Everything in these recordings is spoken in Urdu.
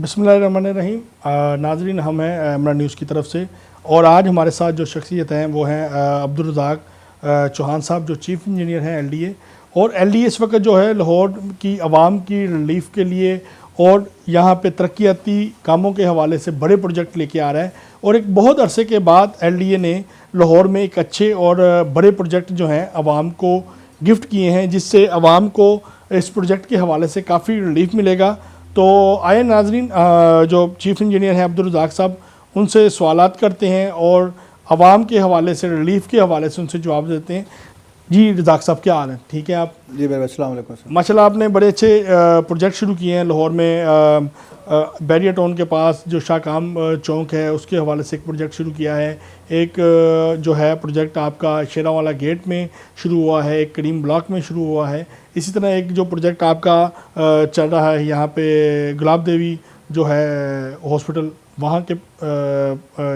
بسم اللہ الرحمن الرحیم۔ ناظرین، ہم ہیں عمران نیوز کی طرف سے، اور آج ہمارے ساتھ جو شخصیت ہیں وہ ہیں عبدالرزاق چوہان صاحب، جو چیف انجینئر ہیں ایل ڈی اے۔ اور ایل ڈی اے اس وقت جو ہے لاہور کی عوام کی ریلیف کے لیے اور یہاں پہ ترقیاتی کاموں کے حوالے سے بڑے پروجیکٹ لے کے آ رہا ہے، اور ایک بہت عرصے کے بعد ایل ڈی اے نے لاہور میں ایک اچھے اور بڑے پروجیکٹ جو ہیں عوام کو گفٹ کیے ہیں، جس سے عوام کو اس پروجیکٹ کے حوالے سے کافی ریلیف ملے گا۔ تو آئے ناظرین، جو چیف انجینئر ہیں عبدالرزاق صاحب، ان سے سوالات کرتے ہیں اور عوام کے حوالے سے، ریلیف کے حوالے سے ان سے جواب دیتے ہیں۔ جی رزاق صاحب، کیا حال ہے؟ ٹھیک ہے آپ؟ جی بھائی، السلام علیکم سر۔ ماشاءاللہ آپ نے بڑے اچھے پروجیکٹ شروع کیے ہیں لاہور میں۔ بیریا ٹاؤن کے پاس جو شاہ کام چوک ہے، اس کے حوالے سے ایک پروجیکٹ شروع کیا ہے۔ ایک جو ہے پروجیکٹ آپ کا شیراں والا گیٹ میں شروع ہوا ہے، ایک کریم بلاک میں شروع ہوا ہے۔ اسی طرح ایک جو پروجیکٹ آپ کا چل رہا ہے یہاں پہ گلاب دیوی جو ہے ہاسپٹل، وہاں کے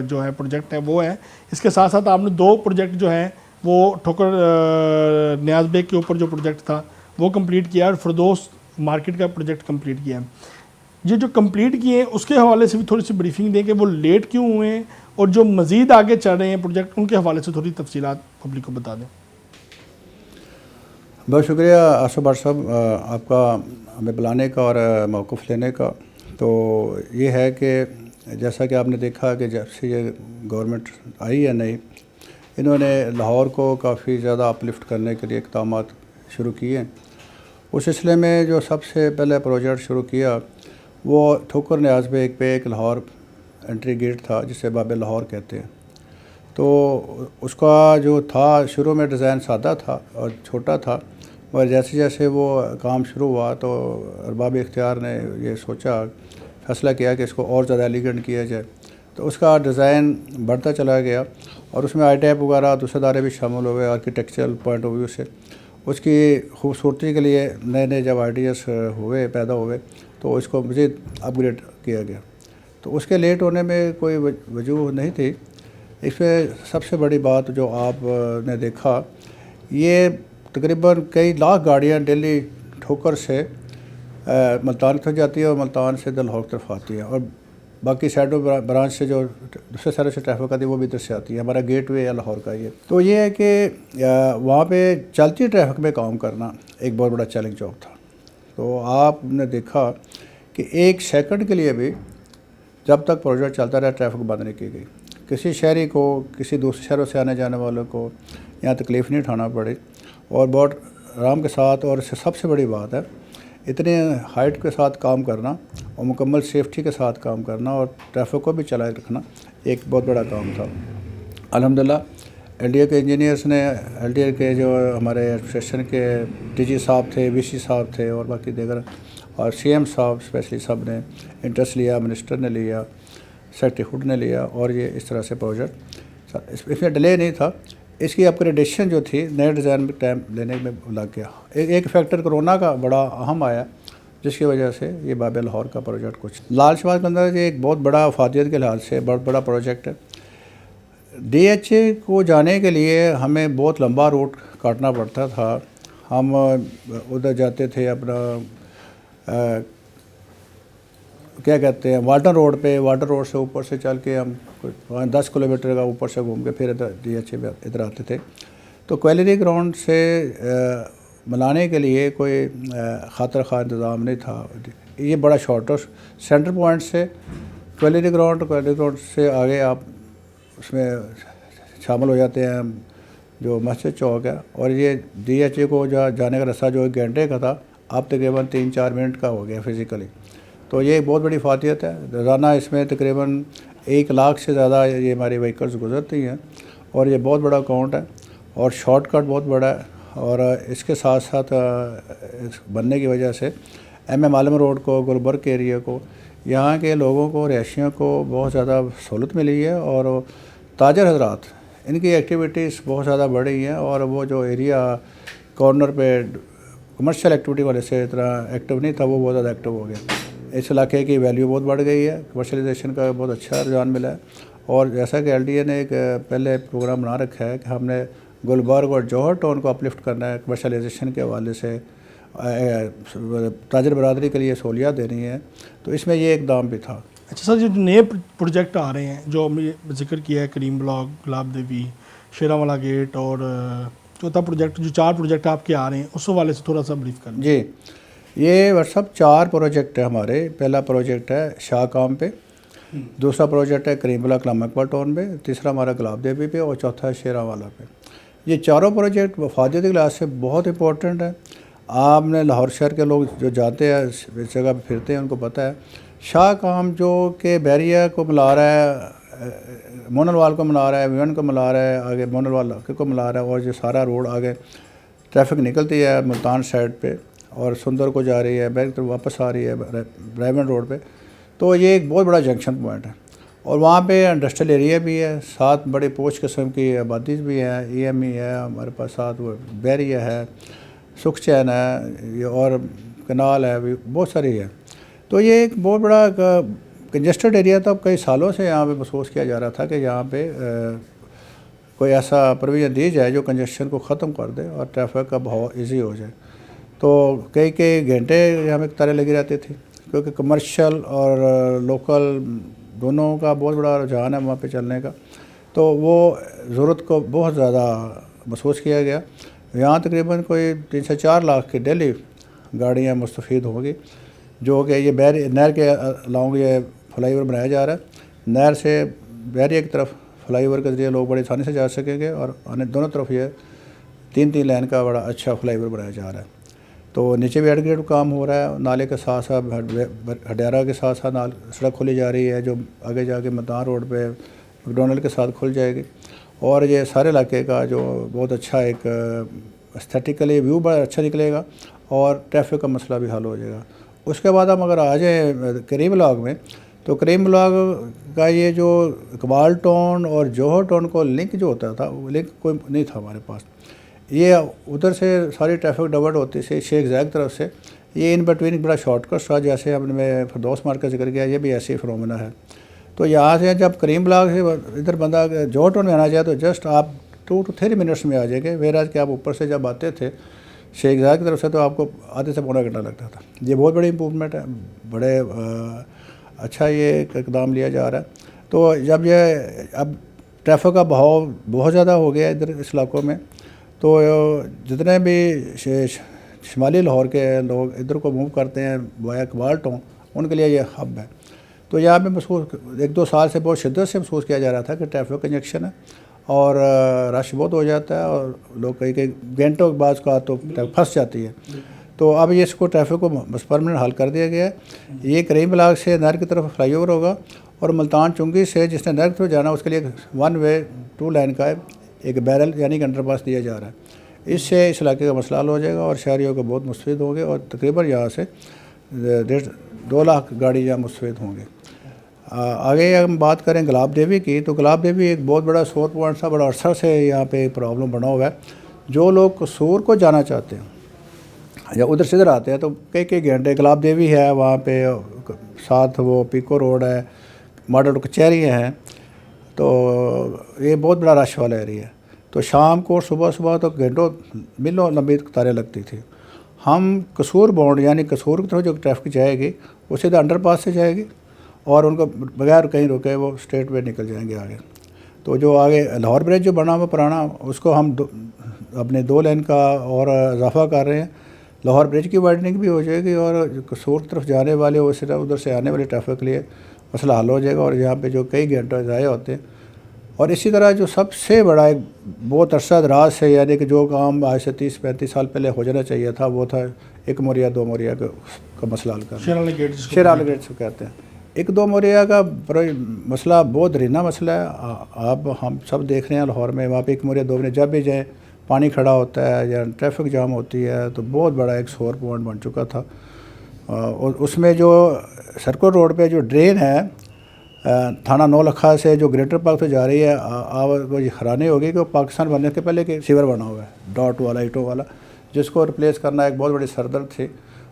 جو ہے پروجیکٹ ہے وہ ہے۔ اس کے ساتھ ساتھ آپ نے دو پروجیکٹ جو ہیں وہ ٹھوکر نیاز بیگ کے اوپر جو پروجیکٹ تھا وہ کمپلیٹ کیا، اور فردوس مارکیٹ کا پروجیکٹ کمپلیٹ کیا ہے۔ یہ جو کمپلیٹ کیے ہیں اس کے حوالے سے بھی تھوڑی سی بریفنگ دیں کہ وہ لیٹ کیوں ہوئے ہیں، اور جو مزید آگے چل رہے ہیں پروجیکٹ ان کے حوالے سے تھوڑی تفصیلات پبلک کو بتا دیں۔ بہت شکریہ آصف بٹ صاحب آپ کا ہمیں بلانے کا اور موقف لینے کا۔ تو یہ ہے کہ جیسا کہ آپ نے دیکھا کہ جب سے یہ گورنمنٹ آئی ہے نئی، انہوں نے لاہور کو کافی زیادہ اپلفٹ کرنے کے لیے اقدامات شروع کیے ہیں۔ اس سلسلے میں جو سب سے پہلے پروجیکٹ شروع کیا وہ ٹھوکر نیاز بیگ پہ ایک لاہور انٹری گیٹ تھا، جسے باب لاہور کہتے ہیں۔ تو اس کا جو تھا شروع میں ڈیزائن سادہ تھا اور چھوٹا تھا، اور جیسے جیسے وہ کام شروع ہوا تو ارباب اختیار نے یہ سوچا، فیصلہ کیا کہ اس کو اور زیادہ ایلیگنٹ کیا جائے۔ تو اس کا ڈیزائن بڑھتا چلا گیا، اور اس میں آئی ٹیپ وغیرہ دوسرے ادارے بھی شامل ہوئے آرکیٹیکچرل پوائنٹ آف ویو سے۔ اس کی خوبصورتی کے لیے نئے نئے جب آئیڈیاز پیدا ہوئے تو اس کو مزید اپ گریڈ کیا گیا۔ تو اس کے لیٹ ہونے میں کوئی وجوہ نہیں تھی۔ اس میں سب سے بڑی بات جو آپ نے دیکھا، یہ تقریباً کئی لاکھ گاڑیاں ڈیلی ٹھوکر سے ملتان تک جاتی ہے، اور ملتان سے لاہور کی طرف آتی ہے، اور باقی سائڈوں برانچ سے جو دوسرے سائڈوں سے ٹریفک آتی ہے وہ بھی ادھر سے آتی ہے۔ ہمارا گیٹ وے ہے لاہور کا یہ۔ تو یہ ہے کہ وہاں پہ چلتی ٹریفک میں کام کرنا ایک بہت بڑا چیلنج جاب تھا۔ تو آپ نے دیکھا کہ ایک سیکنڈ کے لیے بھی جب تک پروجیکٹ چلتا رہا ٹریفک بند نہیں کی گئی، کسی شہری کو، کسی دوسرے شہروں سے آنے جانے والوں کو یہاں تکلیف نہیں اٹھانا پڑی، اور بہت آرام کے ساتھ۔ اور اس سے سب سے بڑی بات ہے اتنے ہائٹ کے ساتھ کام کرنا اور مکمل سیفٹی کے ساتھ کام کرنا اور ٹریفک کو بھی چلائے رکھنا ایک بہت بڑا کام تھا۔ الحمدللہ ایل ڈی اے کے انجینئرس نے، ایل ڈی اے کے جو ہمارے ایڈمنسٹریشن کے ڈی جی صاحب تھے، وی سی صاحب تھے، اور باقی دیگر، اور سی ایم صاحب اسپیشلی سب نے انٹرسٹ لیا، منسٹر نے لیا، سیکرٹری خود نے لیا، اور یہ اس طرح سے پروجیکٹ اس میں ڈیلے نہیں تھا۔ اس کی اپگریڈیشن جو تھی نئے ڈیزائن میں ٹائم لینے میں لگ گیا۔ ایک فیکٹر کرونا کا بڑا اہم آیا، جس کی وجہ سے یہ باب لاہور کا پروجیکٹ کچھ لال شہباز کے اندر یہ ایک بہت بڑا افادیت کے لحاظ سے بہت بڑا پروجیکٹ ہے۔ ڈی ایچ اے کو جانے کے لیے ہمیں بہت لمبا روٹ کاٹنا پڑتا تھا۔ ہم ادھر جاتے تھے اپنا کیا کہتے ہیں واٹر روڈ پہ، واٹر روڈ سے اوپر سے چل کے ہم 10 کلومیٹر کا اوپر سے گھوم کے پھر ادھر ڈی ایچ اے میں ادھر آتے تھے۔ تو کوئلری گراؤنڈ سے ملانے کے لیے کوئی خاطر خواہ انتظام نہیں تھا۔ یہ بڑا شارٹسٹ سینٹر پوائنٹ سے کوئلری گراؤنڈ سے آگے آپ اس میں شامل ہو جاتے ہیں جو مسجد چوک ہے، اور یہ ڈی ایچ اے کو جانے کا راستہ جو ایک گھنٹے کا تھا اب تقریباً 3-4 منٹ کا ہو گیا فزیکلی۔ تو یہ بہت بڑی فاتحت ہے۔ روزانہ اس میں تقریباً 1 لاکھ سے زیادہ یہ ہماری وہیکلز گزرتی ہیں، اور یہ بہت بڑا اکاؤنٹ ہے اور شارٹ کٹ بہت بڑا ہے۔ اور اس کے ساتھ ساتھ بننے کی وجہ سے ایم عالم روڈ کو، گلبرگ کے ایریا کو، یہاں کے لوگوں کو، رہائشیوں کو بہت زیادہ سہولت ملی ہے، اور تاجر حضرات ان کی ایکٹیویٹیز بہت زیادہ بڑھی ہیں، اور وہ جو ایریا کارنر پہ کمرشل ایکٹیویٹی والے سے اتنا ایکٹیو نہیں تھا وہ بہت زیادہ ایکٹیو ہو گیا۔ اس علاقے کی ویلیو بہت بڑھ گئی ہے، کمرشلائزیشن کا بہت اچھا رجحان ملا ہے۔ اور جیسا کہ ایل ڈی اے نے ایک پہلے پروگرام بنا رکھا ہے کہ ہم نے گلبرگ اور جوہر ٹاؤن کو اپلفٹ کرنا ہے کمرشلائزیشن کے حوالے سے، تاجر برادری کے لیے سہولیات دینی ہے، تو اس میں یہ اقدام بھی تھا۔ اچھا سر، جو نئے پروجیکٹ آ رہے ہیں جو ہم نے ذکر کیا ہے، کریم بلاک، گلاب دیوی، شیرا والا گیٹ اور چوتھا پروجیکٹ، جو 4 پروجیکٹ آپ کے آ رہے ہیں اس حوالے سے تھوڑا سا بریف کریں۔ جی، یہ ورثب 4 پروجیکٹ ہیں ہمارے۔ پہلا پروجیکٹ ہے شاہ کام پہ، دوسرا پروجیکٹ ہے کریم بلاک لام اقبال ٹاؤن پہ، تیسرا ہمارا گلاب دیوی پہ، اور چوتھا ہے شیرا والا پہ۔ یہ چاروں پروجیکٹ وفادیت کے لحاظ سے بہت امپورٹنٹ ہے۔ آپ نے لاہور شہر کے لوگ جو جاتے ہیں اس جگہ پہ پھرتے ہیں ان کو پتہ ہے شاہ کام جو کہ بیریا کو ملا رہا ہے، مونل وال کو ملا رہا ہے، ویون کو ملا رہا ہے، آگے مونل وال کو ملا رہا ہے، اور جو سارا روڈ آگے ٹریفک نکلتی ہے ملتان سائڈ پہ اور سندر کو جا رہی ہے، بیک طرف واپس آ رہی ہے برائمن روڈ پہ، تو یہ ایک بہت بڑا جنکشن پوائنٹ ہے۔ اور وہاں پہ انڈسٹریل ایریا بھی ہے، ساتھ بڑے پوچھ قسم کی آبادیز بھی ہیں، ای ایم ای ہے ہمارے پاس، ساتھ وہ بیریا ہے، سکھ چین ہے، اور کنال ہے، بھی بہت ساری ہے۔ تو یہ ایک بہت بڑا کنجسٹڈ ایریا تھا۔ کئی سالوں سے یہاں پہ محسوس کیا جا رہا تھا کہ یہاں پہ کوئی ایسا پروویژن دی جائے جو کنجسشن کو ختم کر دے اور ٹریفک کا بہاؤ ایزی ہو جائے۔ تو کئی گھنٹے یہاں پہ قطاریں لگی رہتی تھی، کیونکہ کمرشل اور لوکل دونوں کا بہت بڑا رجحان ہے وہاں پہ چلنے کا، تو وہ ضرورت کو بہت زیادہ محسوس کیا گیا۔ یہاں تقریباً کوئی 3 سے 4 لاکھ کی ڈیلی گاڑیاں مستفید ہوں گی، جو کہ یہ نہر کے along یہ فلائی اوور بنایا جا رہا ہے۔ نہر سے بیریا کی طرف فلائی اوور کے ذریعے لوگ بڑی آسانی سے جا سکیں گے، اور دونوں طرف یہ 3 لین کا بڑا اچھا فلائی اوور بنایا جا رہا ہے۔ تو نیچے بھی ہیڈ گریڈ کام ہو رہا ہے، نالے کے ساتھ ساتھ ہڈیارہ کے ساتھ ساتھ سڑک کھولی جا رہی ہے جو آگے جا کے ملتان روڈ پہ میکڈونلڈ کے ساتھ کھل جائے گی، اور یہ سارے علاقے کا جو بہت اچھا ایک استھیٹیکلی ویو بڑا اچھا نکلے گا، اور ٹریفک کا مسئلہ بھی حل ہو جائے گا۔ اس کے بعد ہم اگر آ جائیں کریم بلاک میں، تو کریم بلاک کا یہ جو اقبال ٹاؤن اور جوہر ٹاؤن کو لنک جو ہوتا تھا، وہ لنک کوئی نہیں تھا ہمارے پاس۔ یہ ادھر سے ساری ٹریفک ڈائیورٹ ہوتی تھی شیخ زاید طرف سے، یہ ان بٹوین بڑا شارٹ کٹ تھا، جیسے ہم نے فردوس مارکیٹ کا ذکر کیا، یہ بھی ایسی فنومینا ہے۔ تو یہاں سے جب کریم بلاک سے ادھر بندہ جوہر ٹاؤن میں آنا چاہے تو جسٹ آپ 2 to 3 منٹس میں آ جائیں گے، ویراز کہ آپ اوپر سے جب آتے تھے شیخ زاید کی طرف سے تو آپ کو آدھے سے پونا گھنٹہ لگتا تھا۔ یہ بہت بڑی امپرومنٹ ہے، بڑے اچھا یہ اقدام لیا جا رہا ہے۔ تو جب یہ اب ٹریفک کا بہاؤ بہت زیادہ ہو گیا ادھر اس علاقوں میں، تو جتنے بھی شمالی لاہور کے لوگ ادھر کو موو کرتے ہیں بایا اقبال ٹاؤن، ان کے لیے یہ ہب ہے۔ تو یہاں پہ محسوس 1-2 سال سے بہت شدت سے محسوس کیا جا رہا تھا کہ ٹریفک کنجکشن ہے اور رش بہت ہو جاتا ہے، اور لوگ کئی گھنٹوں کے بعد کا تو پھنس جاتی ہے۔ تو اب یہ اس کو ٹریفک کو بس پرمنٹ حل کر دیا گیا ہے۔ یہ کریم بلاک سے نہر کی طرف فلائی اوور ہوگا، اور ملتان چنگی سے جس نے نہر کی طرف جانا اس کے لیے 1 وے 2 لین کا ایک بیرل یعنی کہ انڈر پاس دیا جا رہا ہے۔ اس سے اس علاقے کا مسئلہ حل ہو جائے گا، اور شہریوں کو بہت مستفید ہوں گے، اور تقریباً یہاں سے 2 لاکھ گاڑی یہاں مستفید ہوں گے۔ آگے ہم بات کریں گلاب دیوی کی، تو گلاب دیوی ایک بہت بڑا سور پوائنٹ تھا، بڑا عرصہ سے یہاں پہ پرابلم بنا ہوا ہے۔ جو لوگ قصور کو جانا چاہتے ہیں یا ادھر سے ادھر آتے ہیں تو کئی گھنٹے، گلاب دیوی ہے وہاں پہ، ساتھ وہ پیکو روڈ ہے، ماڈل کچہری ہیں، تو یہ بہت بڑا رش والا ایریا ہے۔ تو شام کو صبح تو گھنٹوں میلوں لمبی قطاریں لگتی تھی۔ ہم قصور باؤنڈ یعنی قصور کی طرف جو ٹریفک جائے گی وہ سیدھا انڈر پاس سے جائے گی، اور ان کو بغیر کہیں رکے وہ اسٹریٹ وے نکل جائیں گے آگے۔ تو جو آگے لاہور برج جو بنا ہوا پرانا، اس کو ہم اپنے 2 لین کا اور اضافہ کر رہے ہیں۔ لاہور برج کی وائڈننگ بھی ہو جائے گی، اور قصور کی طرف جانے والے ادھر سے آنے والے ٹریفک کے لیے مسئلہ حل ہو جائے گا، اور یہاں پہ جو کئی گھنٹے ضائع ہوتے ہیں۔ اور اسی طرح جو سب سے بڑا ایک بہت عرصہ دراز سے، یعنی کہ جو کام آج سے 30-35 سال پہلے ہو جانا چاہیے تھا، وہ تھا 1 موریا 2 موریا کا مسئلہ حل کرنا، شیرا والا گیٹ سے کہتے ہیں۔ 1-2 موریا کا مسئلہ بہت درینہ مسئلہ ہے۔ آپ ہم سب دیکھ رہے ہیں لاہور میں، وہاں پہ 1 موریا 2 موریا جب بھی جائیں پانی کھڑا ہوتا ہے یا ٹریفک جام ہوتی ہے، تو بہت بڑا ایک سور پوائنٹ بن چکا تھا۔ اور اس میں جو سرکل روڈ پہ جو ڈرین ہے تھانہ نولکھا سے جو گریٹر پارک سے جا رہی ہے، آپ کو یہ حیرانی ہوگی کہ وہ پاکستان بننے کے پہلے کہ سیور بنا ہوا ہے، ڈاٹ والا اینٹوں والا، جس کو ریپلیس کرنا ایک بہت بڑی سردرد تھی۔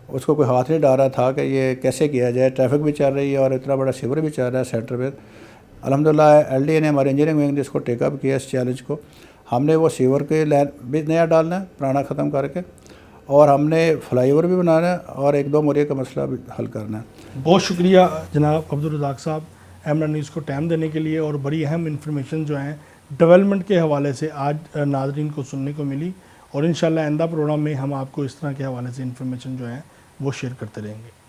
اس کو کوئی ہاتھ نہیں ڈال رہا تھا کہ یہ کیسے کیا جائے، ٹریفک بھی چل رہی ہے اور اتنا بڑا سیور بھی چل رہا ہے سینٹر میں۔ الحمدللہ ایل ڈی اے نے، ہمارے انجینئرنگ ونگ نے اس کو ٹیک اپ کیا اس چیلنج کو۔ ہم نے وہ سیور کے لائن بھی نیا ڈالنا ہے، پرانا ختم کر کے، اور ہم نے فلائی اوور بھی بنانا ہے اور 1-2 موریہ کا مسئلہ بھی حل کرنا ہے۔ بہت شکریہ جناب عبدالرزاق صاحب ایم نیوز کو ٹائم دینے کے لیے، اور بڑی اہم انفارمیشن جو ہیں ڈیولپمنٹ کے حوالے سے آج ناظرین کو سننے کو ملی، اور انشاءاللہ آئندہ پروگرام میں ہم آپ کو اس طرح کے حوالے سے انفارمیشن جو ہیں وہ شیئر کرتے رہیں گے۔